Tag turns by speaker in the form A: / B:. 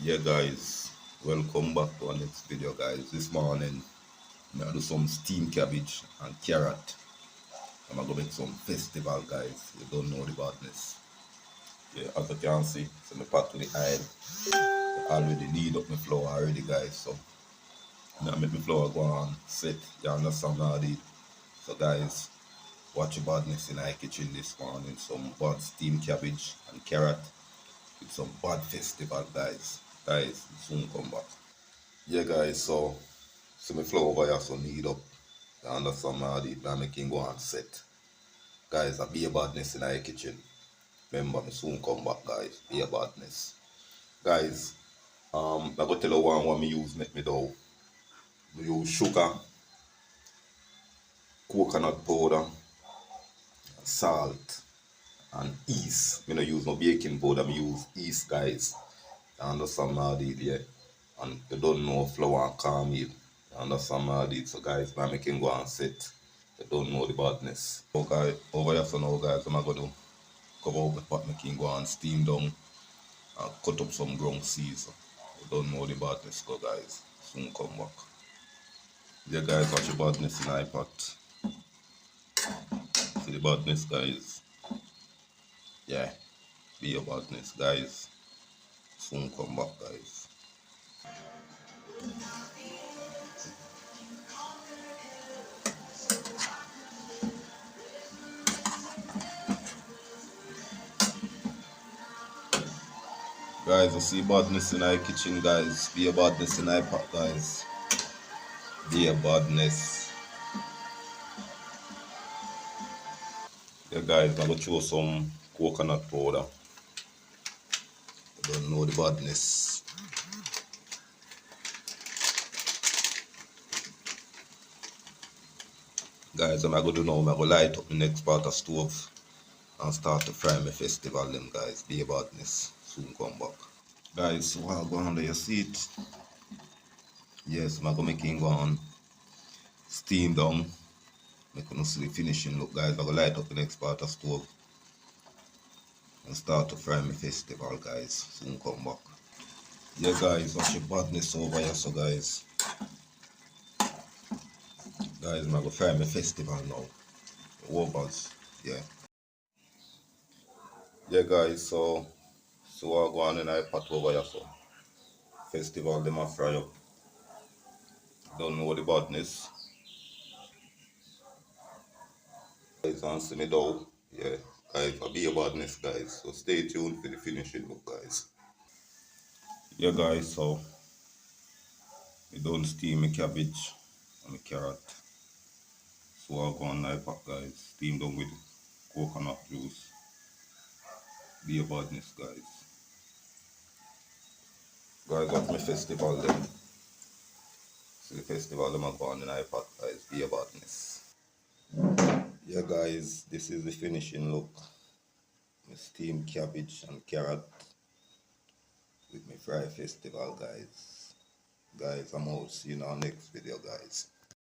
A: Yeah guys, welcome back to our next video guys. This morning I'm gonna do some steamed cabbage and carrot. I'm gonna go make some festival guys. You don't know the badness. Yeah, as you can see, so my pot to the oil. I already knead up my flour already guys. So now make my flour go on set. You understand how I did. So guys, watch your badness in our kitchen this morning. Some bad steamed cabbage and carrot with some bad festival guys. Guys, soon come back. Yeah guys, so my flour over here so knead up. You understand how I did now making go on set. Guys, I be a badness in our kitchen. Remember me soon come back guys. Be a badness. Guys, I go tell you one what me use make me dough. Me use sugar, coconut powder, salt, and yeast. Me no use no baking powder, me use yeast guys. You understand how I did, yeah. And you don't know flour and cornmeal. You understand how I did. So guys, now making go on set. You don't know the badness. Okay, over here so now guys, I'm gonna cover up the pot making go and steam down and cut up some ground seeds. You don't know the badness go guys. Soon come back. Yeah guys, watch the badness in the pot. See the badness guys. Yeah, be your badness guys. Soon come back guys. Guys, I see badness in our kitchen guys. Be a badness in our pot guys. Be a badness. Yeah guys, I'm gonna throw some coconut powder. I don't know the badness. Guys, I'm gonna do now, I'm gonna light up the next part of stove and start to fry my festival them guys. Be a badness. Soon come back. Guys, so I'll go under your seat. Yes, I'm gonna make it go on steam down. Make you see the finishing look guys. I'm gonna light up the next part of stove and start to fry my festival guys. Soon come back. Yeah guys, watch your badness over here so guys. Guys, I'm gonna fry my festival now. Overs, yeah. Yeah guys, so I'll go on in I pot over here so festival them a fry up. Don't know the badness. Guys and see me down. Yeah. Guys, I'll be a badness guys. So stay tuned for the finishing look guys. Yeah guys, so we don't steam my cabbage and my carrot. So I'll go on knife pot guys. Steam down with coconut juice. Be a badness guys. Guys, that's my festival then. So the festival them are going in iPad guys. Be a badness. Yeah guys, this is the finishing look. My steamed cabbage and carrot with my fry festival guys. Guys, I'm out. See you in our next video guys.